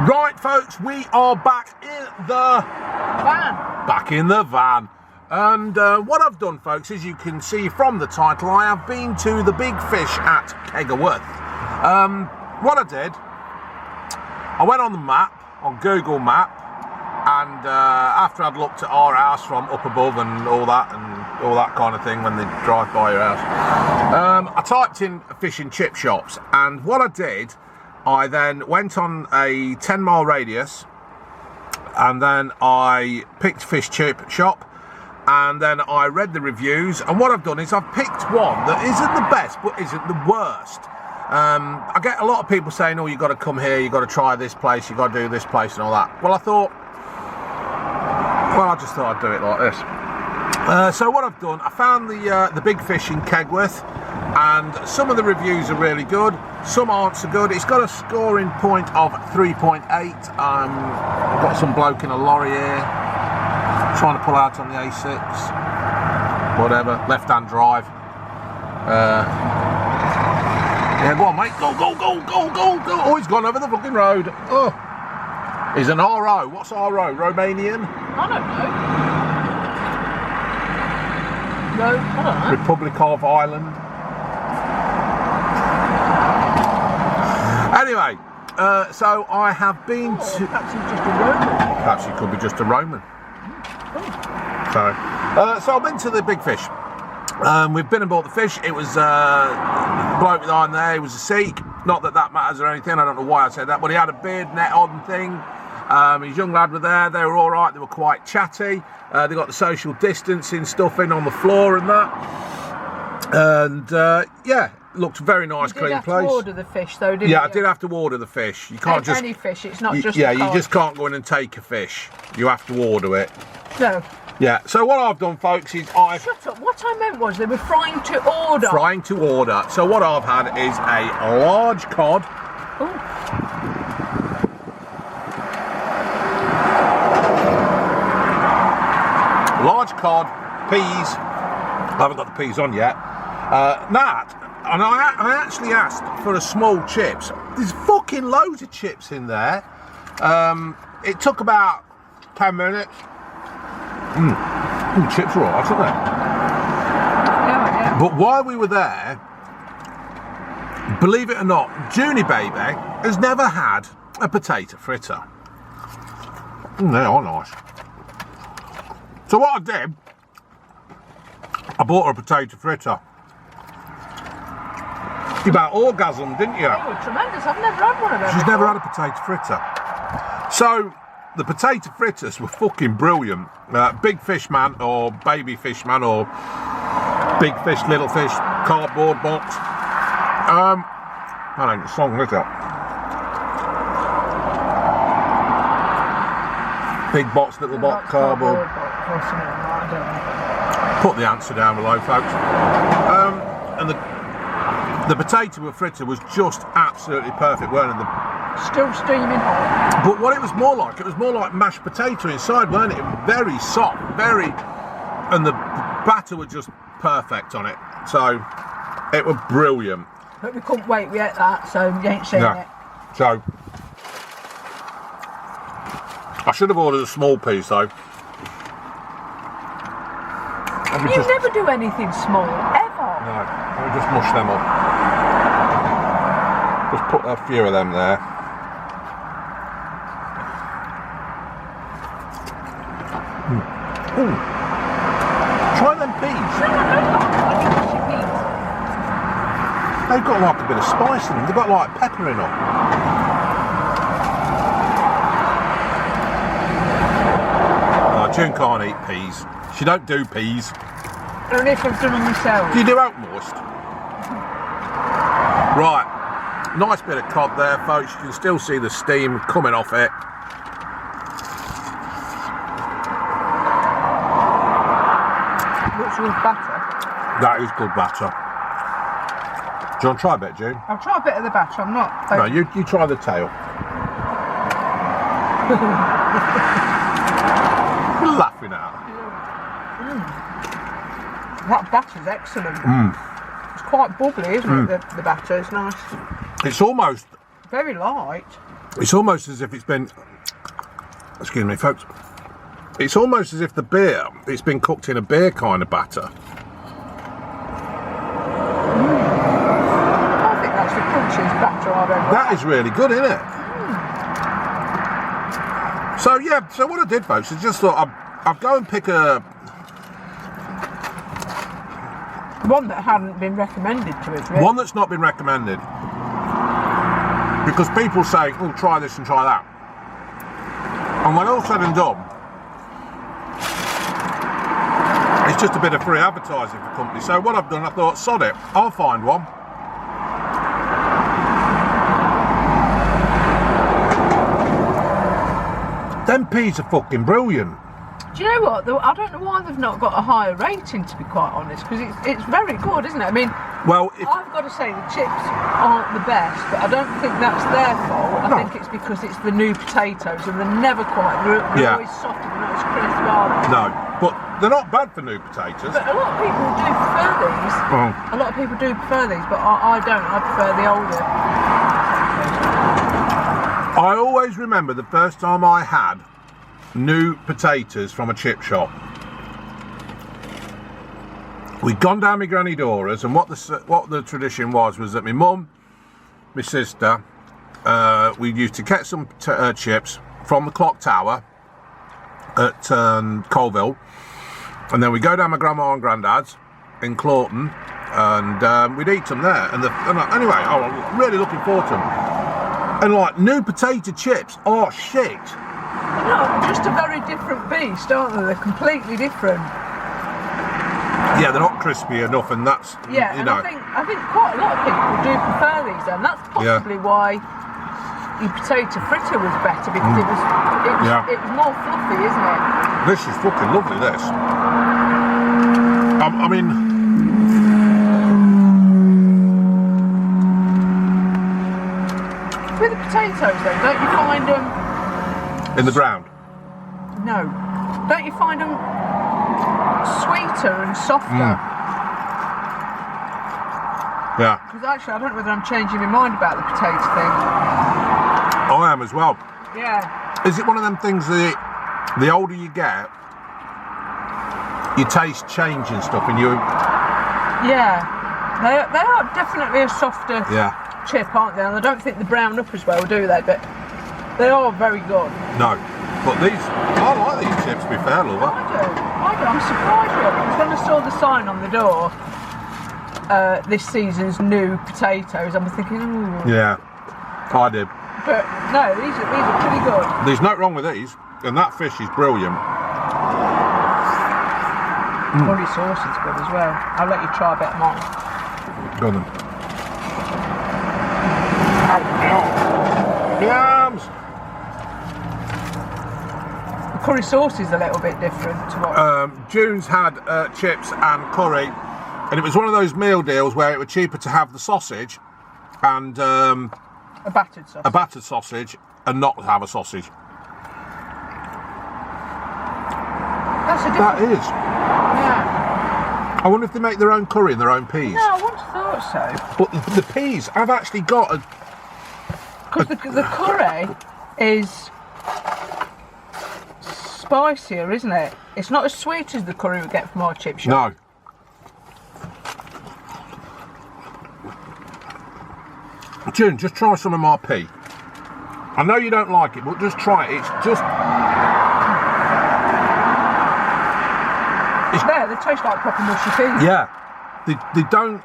Right, folks, we are back in the van. Back in the van. And what I've done, folks, as you can see from the title, I have been to the Big Fish at Kegworth. What I did, I went on the map, on Google Map, and after I'd looked at our house from up above and all that kind of thing when they drive by your house, I typed in fish and chip shops, and what I did, I then went on a 10-mile radius, and then I picked fish chip shop, and then I read the reviews, and what I've done is I've picked one that isn't the best but isn't the worst. I get a lot of people saying, oh, you've got to come here, you've got to try this place, you've got to do this place and all that. Well, I just thought I'd do it like this. So what I've done, I found the Big Fish in Kegworth, and some of the reviews are really good, some aren't so good. It's got a scoring point of 3.8. I've got some bloke in a lorry here trying to pull out on the A6, whatever, left-hand drive. Yeah, go on, mate, go. Oh, he's gone over the fucking road. Oh, he's an RO. What's RO? Romanian? I don't know. Republic of Ireland. Anyway, so I have been to... Perhaps he's just a Roman. Perhaps he could be just a Roman. So I've been to the Big Fish. We've been and bought the fish. It was the bloke behind there, he was a Sikh. Not that that matters or anything, I don't know why I said that, but he had a beard, net on thing. His young lad were there, they were alright, they were quite chatty. They got the social distancing stuff in on the floor and that. And yeah, looked very nice, clean place. You did have to order the fish though, didn't you? Yeah, I did have to order the fish. You can't just... Any fish, it's not just yeah, you just can't go in and take a fish. You have to order it. No. Yeah, so what I've done, folks, is I've... Shut up, what I meant was they were frying to order. Frying to order. So what I've had is a large cod. Ooh. Large cod, peas. I haven't got the peas on yet. That, and I actually asked for a small chips. There's fucking loads of chips in there. It took about 10 minutes. Chips are alright, aren't they? Yeah. But while we were there, believe it or not, Junie baby has never had a potato fritter. They are nice. So what I did, I bought her a potato fritter. You about orgasmed, didn't you? They were tremendous, I've never had one of them. She's never had a potato fritter. So the potato fritters were fucking brilliant. Big fish man or baby fish man or big fish, little fish, cardboard box. That ain't the song, is it? Big box, little box, cardboard. Put the answer down below, folks. And the potato fritter was just absolutely perfect, weren't it? Still steaming hot. But what it was more like mashed potato inside, weren't it? Very soft, and the batter was just perfect on it. So it was brilliant. But we couldn't wait, we ate that, so you ain't seen it. So I should have ordered a small piece though. You never do anything small, ever. No, let me just mush them up. Just put a few of them there. Ooh. Try them peas. They've got like a bit of spice in them. They've got like pepper in them. Oh, June can't eat peas. She don't do peas. Only if I've done them myself. Do you do oat moist? Right. Nice bit of cod there, folks. You can still see the steam coming off it. Looks good batter. That is good batter. Do you want to try a bit, June? I'll try a bit of the batter, I'm not... No, you try the tail. You're laughing at her. That batter's excellent. It's quite bubbly, isn't it, the batter? It's nice. It's almost... Very light. It's almost as if it's been, excuse me folks, it's almost as if the beer, it's been cooked in a beer kind of batter. I think that's the crunchiest batter I've ever That is really good, isn't it? So yeah, so what I did folks is just thought I'd go and pick one that hadn't been recommended to us, really. one that's not been recommended. Because people say, oh, try this and try that. And when all said and done, it's just a bit of free advertising for company. So what I've done, I thought, sod it, I'll find one. Them peas are fucking brilliant. Do you know what? I don't know why they've not got a higher rating, to be quite honest, because it's very good, isn't it? I mean, well, I've got to say the chips aren't the best, but I don't think that's their fault. I think it's because it's the new potatoes and they're never quite, they're always soft and not as crisp, are they? No, but they're not bad for new potatoes. But a lot of people do prefer these. Oh. A lot of people do prefer these, but I don't. I prefer the older. I always remember the first time I had new potatoes from a chip shop. We'd gone down my granny Dora's, and what the tradition was that my mum, my sister, we used to get some chips from the clock tower at Colville, and then we go down my grandma and granddad's in Clawton, and we'd eat them there. Anyway, I'm really looking forward to them. And like new potato chips, oh shit! No, just a very different beast, aren't they? They're completely different. Yeah, they're not crispy enough, and that's yeah. And I think quite a lot of people do prefer these, and that's possibly why your potato fritter was better, because it was more fluffy, isn't it? This is fucking lovely. This. I mean. With the potatoes, though, don't you find them In the ground? No. Don't you find them sweeter and softer? Yeah. Because actually, I don't know whether I'm changing my mind about the potato thing. I am as well. Yeah. Is it one of them things that the older you get, your taste change and stuff, and you... Yeah. They are definitely a softer chip, aren't they? And I don't think they brown up as well, do they? But they are very good. No. But these... I like these chips, to be fair, lover. I do. I'm surprised really, because when I saw the sign on the door, this season's new potatoes, I'm thinking, ooh. Yeah. I did. But no, these are pretty good. There's nothing wrong with these, and that fish is brilliant. Curry sauce is good as well. I'll let you try a bit of mine. Go on then. Yams! The curry sauce is a little bit different to what... June's had chips and curry, and it was one of those meal deals where it was cheaper to have the sausage and... a battered sausage. A battered sausage, and not have a sausage. That's a different... That is. Yeah. I wonder if they make their own curry and their own peas. No, I wouldn't have thought so. But the peas, I've actually got a... Because the curry is spicier, isn't it? It's not as sweet as the curry we get from our chip shop. No. June, just try some of my pea. I know you don't like it, but just try it. It's just... They taste like proper mushy peas. Yeah. They don't...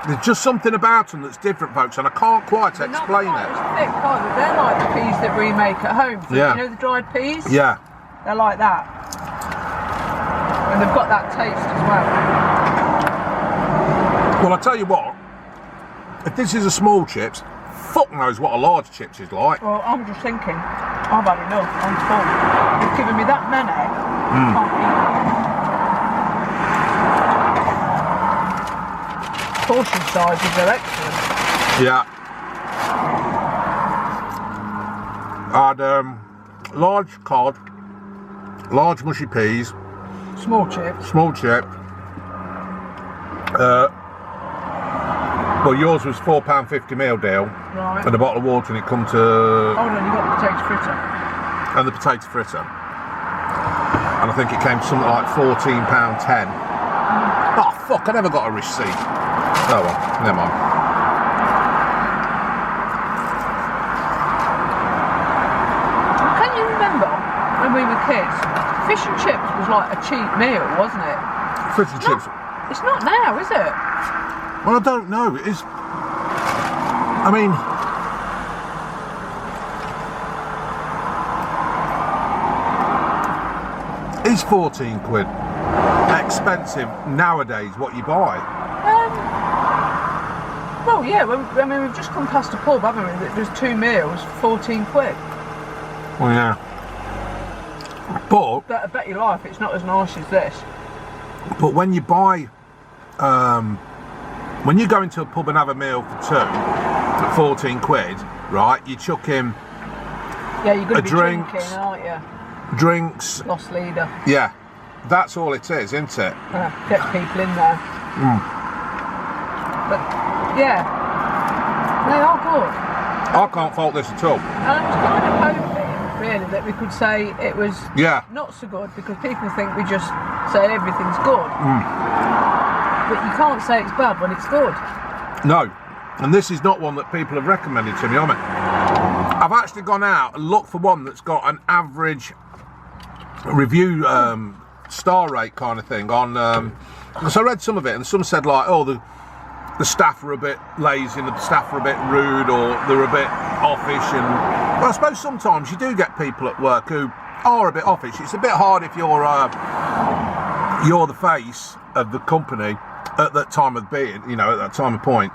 There's just something about them that's different, folks, and I can't quite explain it. Thick, they're like the peas that we make at home. So, yeah. You know the dried peas? Yeah. They're like that. And they've got that taste as well. Well, I tell you what, if this is a small chips, fuck knows what a large chips is like. Well, I'm just thinking, I've had enough, I'm full. You've given me that many, I can't eat them. Portion sizes are excellent. Yeah. I had large cod, large mushy peas, small chip, but Well, yours was £4.50 meal deal. Right. And a bottle of water, and it come to... Hold on, you got the potato fritter. And the potato fritter. And I think it came to something like £14.10. Oh, fuck, I never got a receipt. Oh, well, never mind. Can you remember when we were kids? Fish and chips was like a cheap meal, wasn't it? Fish and chips. It's not now, is it? Well, I don't know. It is. I mean, is 14 quid expensive nowadays? What you buy? Well, yeah. I mean, we've just come past a pub, haven't we? That does 2 meals, 14 quid. Well, yeah. But I bet your life it's not as nice as this. But when you buy, when you go into a pub and have a meal for 2 at 14 quid, right? You chuck in Yeah, you're going to be drinks, drinking, aren't you? Drinks. Lost leader. Yeah, that's all it is, isn't it? Gets people in there. But yeah, they are good. I can't fault this at all. And I was kind of hoping, really, that we could say it was not so good, because people think we just say everything's good. But you can't say it's bad when it's good. No, and this is not one that people have recommended to me. I've actually gone out and looked for one that's got an average review star rate kind of thing on. So I read some of it, and some said like, oh, the staff are a bit lazy, and the staff are a bit rude, or they're a bit offish. And well, I suppose sometimes you do get people at work who are a bit offish. It's a bit hard if you're the face of the company at that time of being, you know, at that time of point.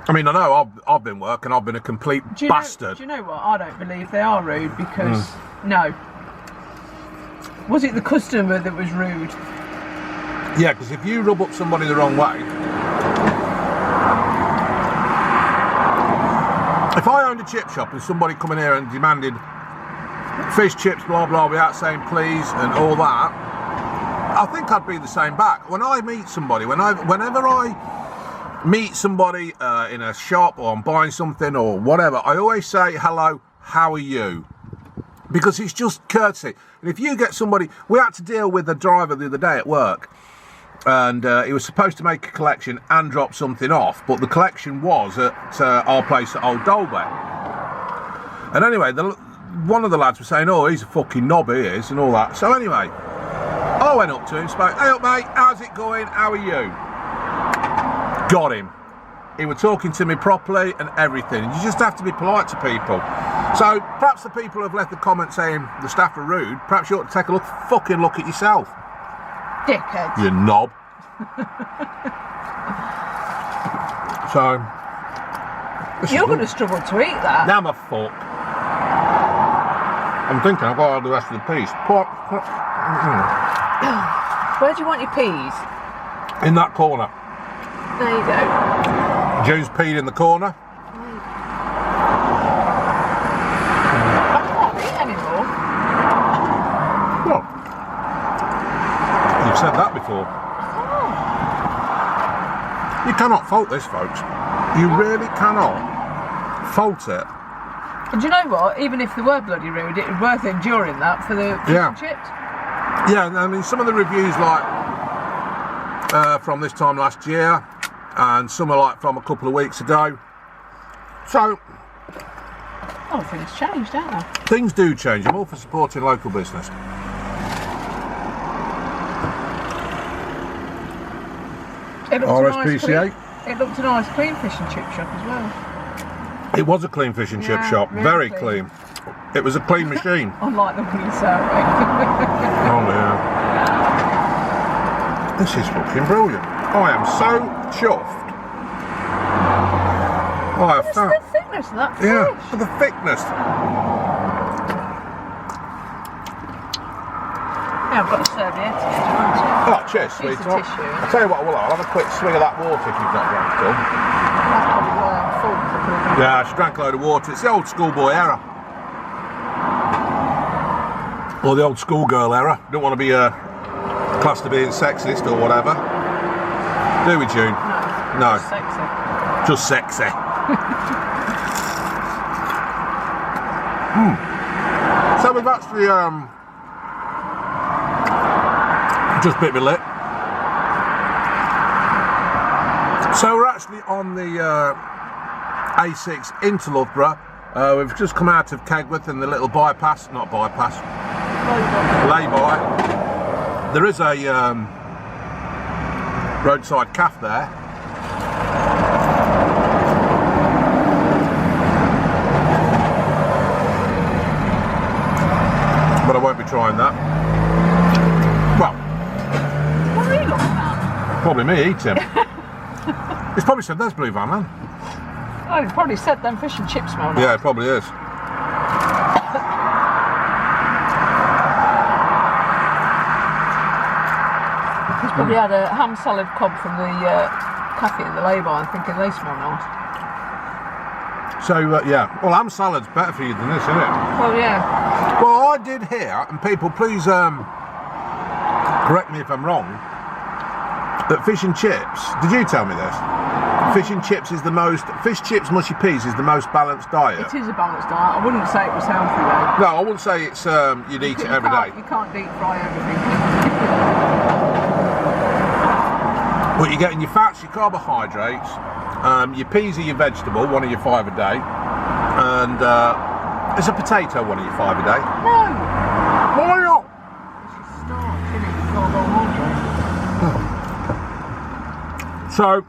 I mean, I know I've been working, I've been a complete bastard. Do you know what? I don't believe they are rude, because no. Was it the customer that was rude? Yeah, because if you rub up somebody the wrong way. If I owned a chip shop and somebody come in here and demanded fish chips, blah blah, without saying please and all that, I think I'd be the same back. When I meet somebody, whenever I meet somebody in a shop, or I'm buying something or whatever, I always say hello, how are you? Because it's just courtesy. And if you get somebody, we had to deal with a driver the other day at work, and he was supposed to make a collection and drop something off, but the collection was at our place at Old Dolby. And anyway, one of the lads was saying, oh, he's a fucking knob, he is, and all that. So anyway, I went up to him, spoke, hey up mate, how's it going, how are you? Got him. He was talking to me properly and everything. You just have to be polite to people. So perhaps the people who have left the comment saying the staff are rude, perhaps you ought to take a fucking look at yourself. Dickhead. You knob. So you're going to struggle to eat that. Now I'm a fuck. I'm thinking I've got all the rest of the piece. Where do you want your peas? In that corner. There you go. June's peed in the corner. I can't eat anymore. Well, you've said that before. Oh. You cannot fault this, folks. You really cannot fault it. And do you know what? Even if they were bloody rude, it was worth enduring that for the fish and chips. Yeah, I mean, some of the reviews, like from this time last year, and some are like from a couple of weeks ago. So, things changed, don't they? Things do change. I'm all for supporting local business. RSPCA. It looked a nice clean fish and chip shop as well. It was a clean fish and chip shop, really very clean. It was a clean machine. Unlike the one you serve. Oh yeah. This is fucking brilliant. I am so chuffed. What's the thickness of that fish? Yeah, for the thickness. Yeah, I've got a serviette. Oh, cheers, sweetheart. I'll tell you what, I'll have a quick swig of that water if you've not drank it. That's probably why I'm full. Yeah, she drank a load of water. It's the old schoolboy era. Or the old schoolgirl era. Don't want to be classed as being sexist or whatever. Do we, June? No. No. Sexy. Just sexy. So we've actually just bit me lip. So we're actually on the A6 into Loughborough. We've just come out of Kegworth in the little bypass, not bypass, lay-by. There is a roadside cafe there. But I won't be trying that. Well, what are you looking at? Probably me eating. It's probably said there's Blue Van Man. Oh, he probably said them fish and chips smell nice. Yeah, it probably is. He's probably had a ham salad cob from the cafe in the lay-by and thinking they smell nice. So, yeah. Well, ham salad's better for you than this, isn't it? Well, yeah. Well, I did hear, and people, please correct me if I'm wrong, that fish and chips, did you tell me this? Fish and chips is the most, fish, chips, mushy peas is the most balanced diet. It is a balanced diet. I wouldn't say it was healthy though. No, I wouldn't say it's, you'd eat it every day. You can't deep fry everything. But you're getting your fats, your carbohydrates, your peas are your vegetable, one of your 5 a day, and is a potato one of your 5 a day? No! Why not? It's starch, isn't it? It's carbohydrate. So,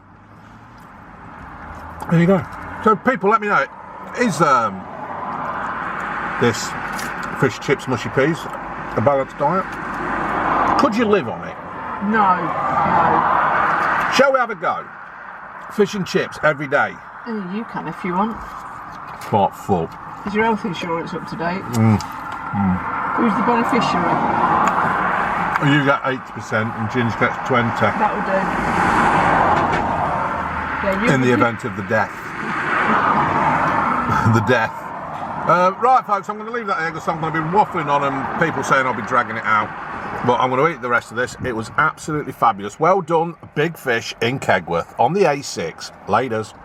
there you go. So people, let me know, is this fish, chips, mushy peas a balanced diet? Could you live on it? No. Shall we have a go? Fish and chips every day. You can if you want. Quite full. Is your health insurance up to date? Who's the beneficiary? You get 80% and Ginge gets 20%. That will do. Yeah, in the event of the death. The death. Right, folks, I'm going to leave that there because I'm going to be waffling on and people saying I'll be dragging it out. But I'm going to eat the rest of this. It was absolutely fabulous. Well done, big fish in Kegworth on the A6. Laters.